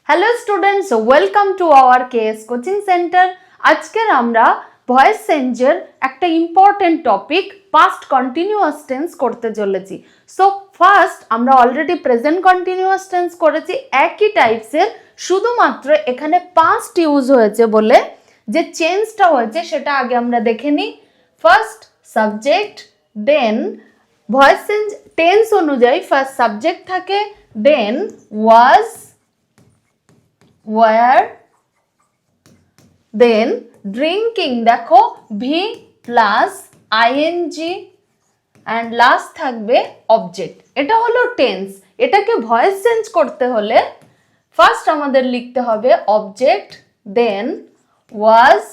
Hello students, welcome to our KS coaching centre. আজকের আমরা voice চেঞ্জের একটা important topic past continuous tense করতে চলেছি। সো ফার্স্ট আমরা অলরেডি প্রেজেন্ট কন্টিনিউয়াস টেন্স করেছি একই টাইপসের, শুধুমাত্র এখানে পাস্ট ইউজ হয়েছে বলে যে চেঞ্জটা হয়েছে সেটা আগে আমরা দেখে নিই। First subject, then voice change tense অনুযায়ী ফার্স্ট সাবজেক্ট থাকে, then was, were, then drinking দেখো V plus ING and last থাকবে অবজেক্ট। এটা হলো টেন্স। এটাকে ভয়েস চেঞ্জ করতে হলে ফার্স্ট আমাদের লিখতে হবে object, then was,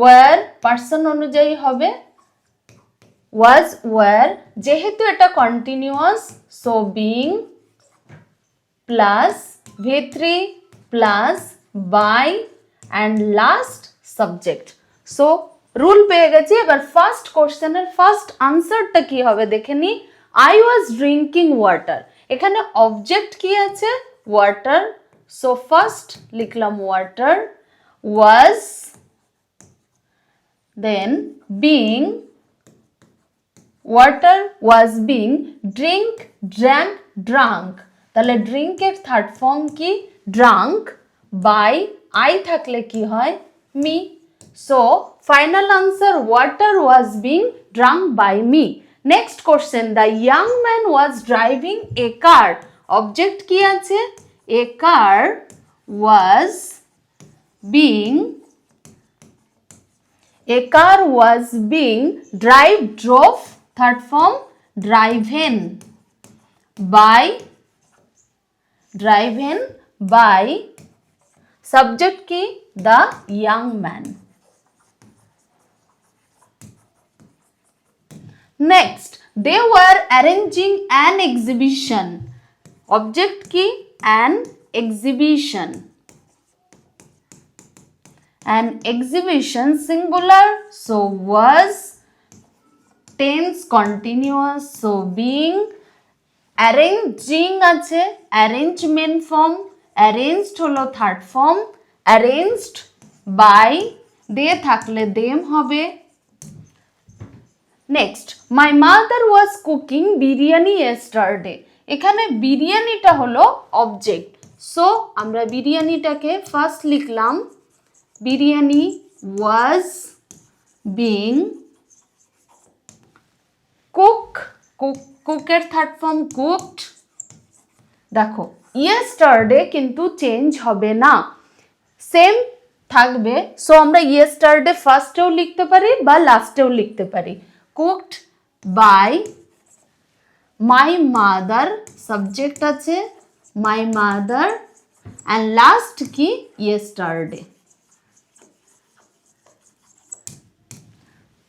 were person অনুযায়ী হবে ওয়াজ, ওয়ার। যেহেতু এটা continuous so being plus V3 plus by and last subject. So rule পেয়ে গেছি। এবার ফার্স্ট কোশ্চেনের ফার্স্ট আনসারটা কি হবে দেখে নি। I was drinking water. এখানে অবজেক্ট কি আছে? ওয়াটার। সো ফার্স্ট লিখলাম water, was, then being, water was being, drink, drank, drunk. তাহলে ড্রিঙ্কের থার্ড ফর্ম কি? ড্রাঙ্ক। বাই আই থাকলে কি হয়? Me. So final answer water was being drunk by me. Next question, the young man was driving a car. Object কি আছে? A car was being, a car was being drove, third form driven by subject ki the young man. Next, they were arranging an exhibition. Object ki an exhibition. An exhibition singular, so was, tense continuous, so being, arranging আছে, arrangement form, arranged হলো third form, arranged by, they থাকলে them হবে। Next, my mother was cooking biryani yesterday. এখানে বিরিয়ানিটা হলো object. So আমরা বিরিয়ানিটাকে first লিখলাম biryani was being কুকের থার্ড ফর্ম কুকড। দেখো ইয়েস্টারডে কিন্তু চেঞ্জ হবে না, সেম থাকবে। সো আমরা ইয়েস্টারডে ফার্স্টেও লিখতে পারি বা লাস্টেও লিখতে পারি। Cooked by my mother, subject আছে মাই মাদার অ্যান্ড লাস্ট কি? ইয়েস্টারডে।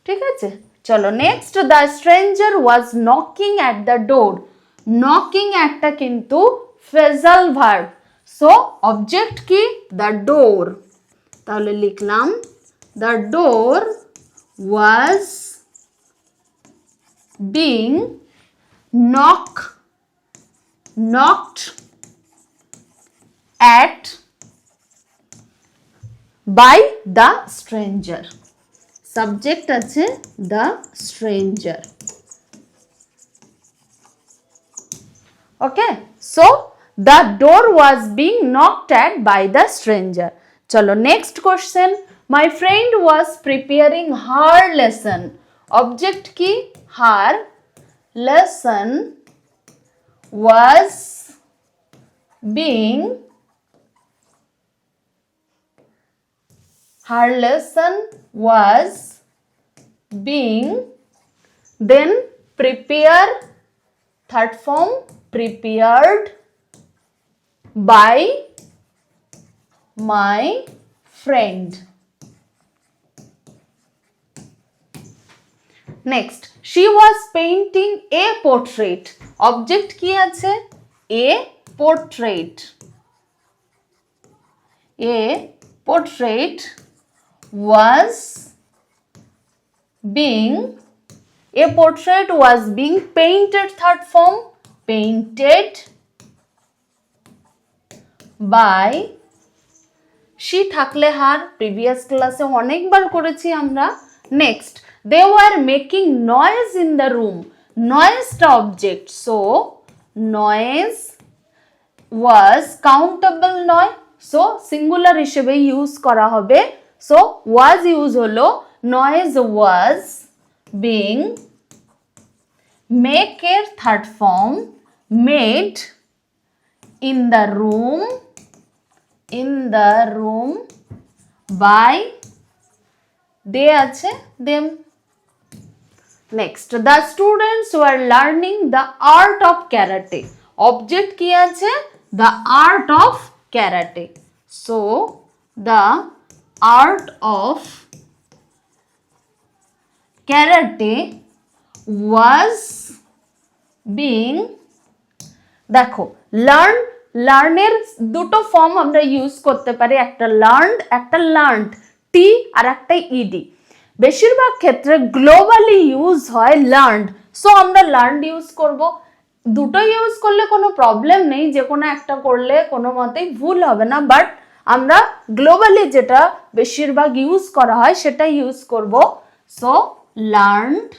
ঠিক আছে, চলো next. The stranger was knocking at the door. Knocking একটা কিন্তু ফ্রেজাল ভার্ব। সো অবজেক্ট কি? The door. তাহলে লিখলাম the door was being knocked at by the stranger. Subject আছে the stranger. Okay, so the door was being knocked at by the stranger. চলো next question, my friend was preparing her lesson. Object কি? Her. Lesson was being, her lesson was being, then prepare, third form prepared by my friend. Next, she was painting a portrait. Object ki ache? A portrait. A portrait was being, a portrait was being painted, third form painted by she থাকলে হার previous ক্লাসে অনেকবার করেছি আমরা next they were making noise in the room noise টা object so noise was countable নয় so singular হিসেবে use করা হবে সো was ইউজ হলো noise was being make এর third form made in the room by they আছে them next the students were learning the art of karate object কি আছে the art of karate so the art of karate was being দেখো learn এর দুটো form আমরা use করতে পারি একটা learned একটা learned টি আর একটা ইডি বেশিরভাগ ক্ষেত্রে গ্লোবালি ইউজ হয় learned সো আমরা learned ইউজ করব দুটো ইউজ করলে কোনো প্রবলেম নেই যে কোনো একটা করলে কোনো মতেই ভুল হবে না বাট আমরা গ্লোবালি যেটা বেশিরভাগ ইউজ করা হয় সেটা ইউজ করব so learned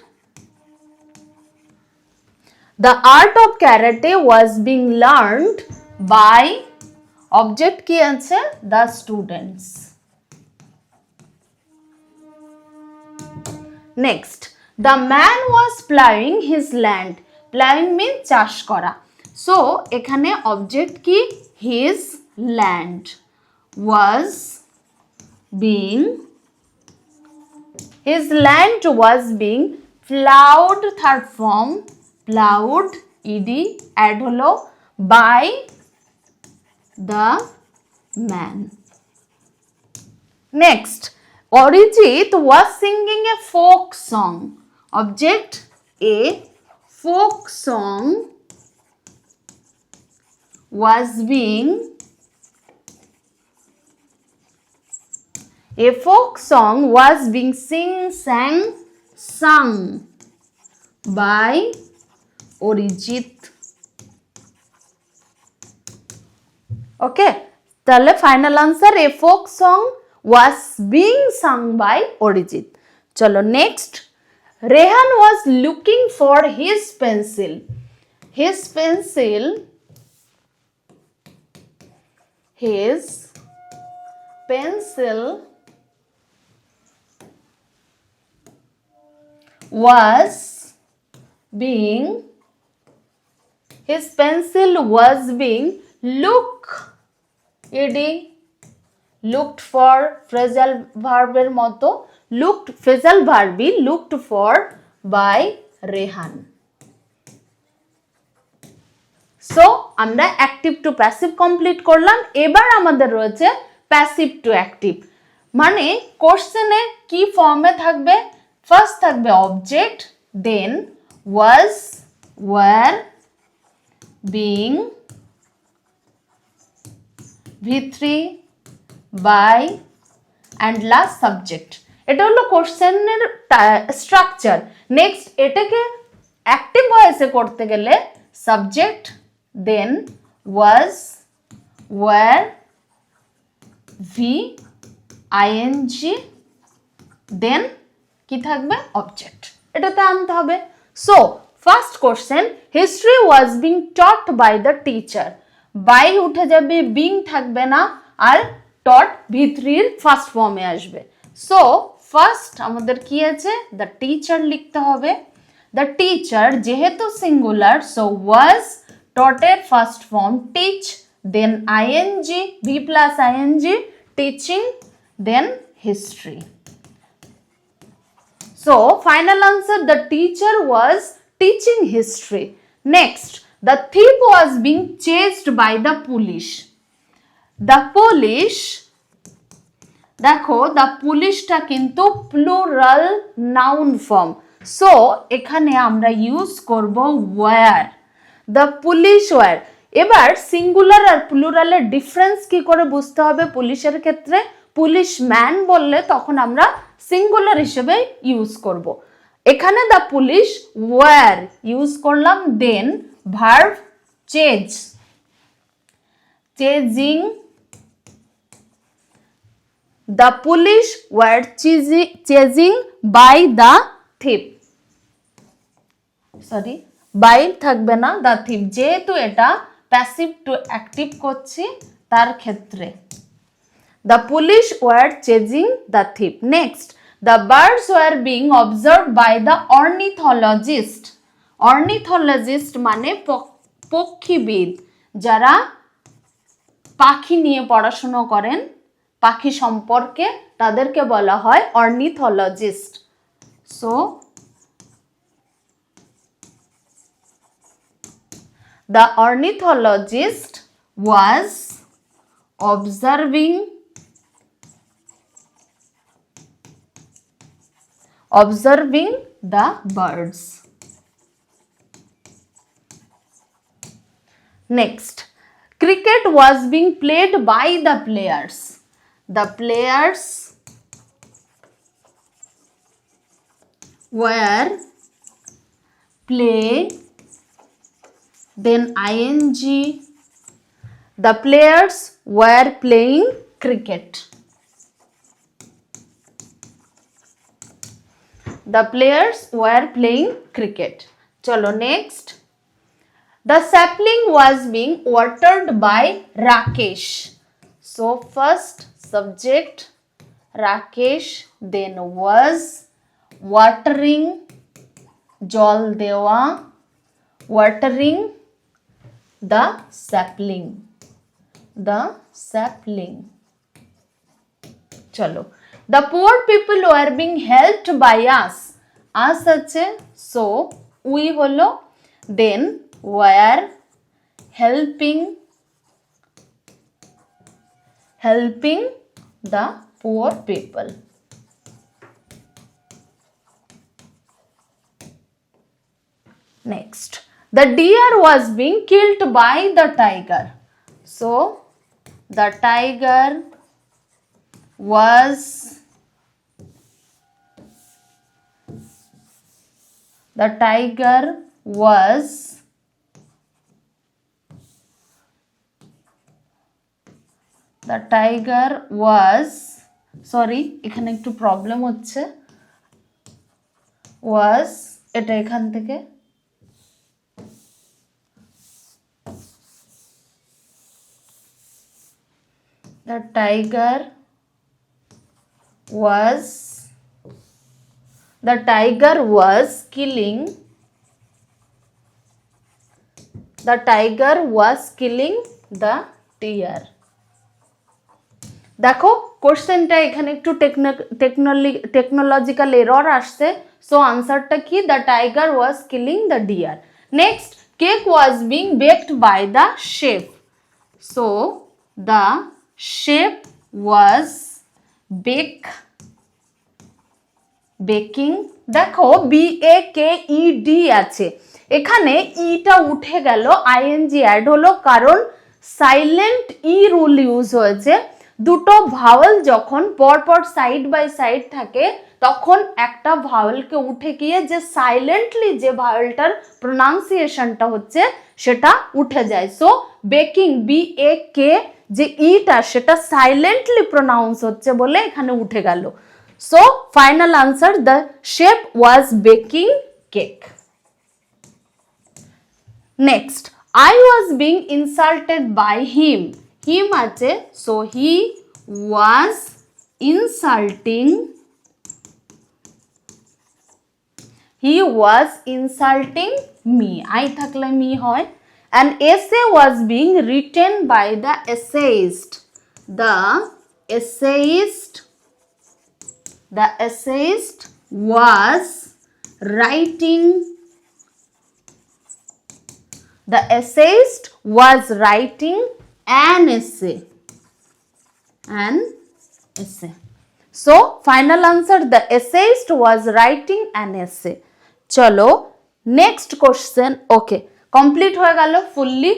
the art of karate was being learned by object কি আছে the students next the man was plowing his land plowing means চাষ করা so এখানে object কি his land was being plowed third form plowed ed add holo by the man next Arijit was singing a folk song object a folk song was being sung by Arijit okay তাহলে final answer a folk song was being sung by Arijit চলো next Rehan was looking for his pencil was being looked for phrasal verb এর মতো phrasal verb looked for by Rehan so আমরা active to passive complete করলাম এবার আমাদের রয়েছে passive to active মানে কোশ্চেনে কি ফর্মে থাকবে ফার্স্ট থাকবে object then was were being v3 by and last subject এটা হলো কোশ্চেনের স্ট্রাকচার নেক্সট এটাকে অ্যাক্টিভ ভয়েসে করতে গেলে subject then was were ing then কি থাকবে অবজেক্ট এটাতে আনতে হবে so first question history was being taught by the teacher by উঠে যাবে বিং থাকবে না আর টট v3 এর ফার্স্ট ফর্মে আসবে সো ফার্স্ট আমাদের কি আছে দ্য টিচার লিখতে হবে দ্য টিচার যেহেতু সিঙ্গুলার সো ওয়াজ টটের first form teach then ing v plus ing teaching then history so final answer the teacher was teaching history next the thief was being chased by the police দেখো the পুলিশটা কিন্তু plural noun form so এখানে আমরা use করব were the police were এবার singular আর প্লুরালের difference কি করে বুঝতে হবে পুলিশের ক্ষেত্রে পুলিশ ম্যান বললে তখন আমরা সিঙ্গুলার হিসেবে ইউজ করব এখানে the police were ইউজ করলাম then verb chase, chasing. The police were chasing by the thief. Sorry, by থাকবে না, the thief, যেহেতু এটা প্যাসিভ টু অ্যাক্টিভ করছি তার ক্ষেত্রে। The police were chasing the thief. Next, the birds were being observed by the ornithologist. Ornithologist মানে পক্ষীবিদ, যারা পাখি নিয়ে পড়াশোনা করেন, পাখি সম্পর্কে, তাদেরকে বলা হয় ornithologist. So the ornithologist was observing the birds. Next, cricket was being played by the players. The players were play, then ing. The players were playing cricket. The players were playing cricket. Chalo, next. The sapling was being watered by Rakesh. So first subject Rakesh, then was watering, jol dewa, watering the sapling. The sapling. Chalo. The poor people were being helped by us. Us ache, so we holo, then were helping the poor people. Next, the deer was being killed by the tiger. So the tiger was sorry, এখানে একটু problem হচ্ছে, was এটা এখান থেকে the tiger was killing the deer. দেখো কোশ্চেনটা এখানে একটু টেকনোলজিক্যাল এরর আসছে, সো আনসারটা কি, the tiger was killing the deer. Next, cake was being baked by the chef. So the chef was baking. দেখো BAKED আছে, এখানে ইটা উঠে গেল, ING অ্যাড হলো, কারণ সাইলেন্ট রুল ইউজ হয়েছে। দুটো ভাওয়েল যখন পরপর সাইড বাই সাইড থাকে তখন একটা ভাওয়েলকে উঠে গিয়ে যে সাইলেন্টলি যে ভাওয়েলটার প্রোনাউন্সিয়েশনটা হচ্ছে সেটা উঠে যায়। সো বেকিং BAK যে ইটা সেটা সাইলেন্টলি প্রোনাউন্স হচ্ছে বলে এখানে উঠে গেল। So final answer, the chef was baking cake. Next, I was being insulted by him. Him আছে, so he was insulting me. I থাকলে me হয়। An essay was being written by the essayist. The essayist was writing an essay. So final answer, the essayist was writing an essay. চলো next question. Okay, complete হয়ে গেল fully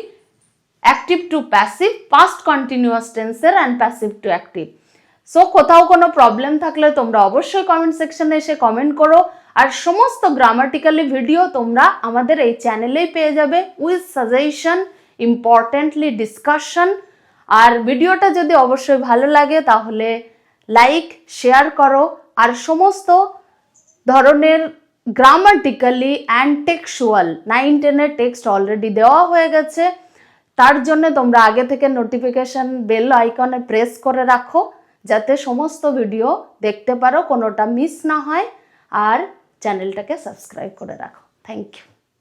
active to passive, past continuous টেন্সের and passive to active. So কোথাও কোনো problem থাকলে তোমরা অবশ্যই comment সেকশনে এসে কমেন্ট করো। আর সমস্ত গ্রামাটিক্যালি ভিডিও তোমরা আমাদের এই চ্যানেলেই পেয়ে যাবে উইথ সাজেশন ইম্পর্টেন্টলি ডিসকাশন। আর ভিডিওটা যদি অবশ্যই ভালো লাগে তাহলে লাইক শেয়ার করো, আর সমস্ত ধরনের গ্রামাটিক্যালি অ্যান্ড টেক্সচুয়াল 9-10-এর টেক্সট অলরেডি দেওয়া হয়ে গেছে, তার জন্য তোমরা আগে থেকে নোটিফিকেশন বেল আইকনে প্রেস করে রাখো যাতে সমস্ত ভিডিও দেখতে পারো, কোনোটা মিস না হয়। আর চ্যানেলটাকে সাবস্ক্রাইব করে রাখো। Thank you.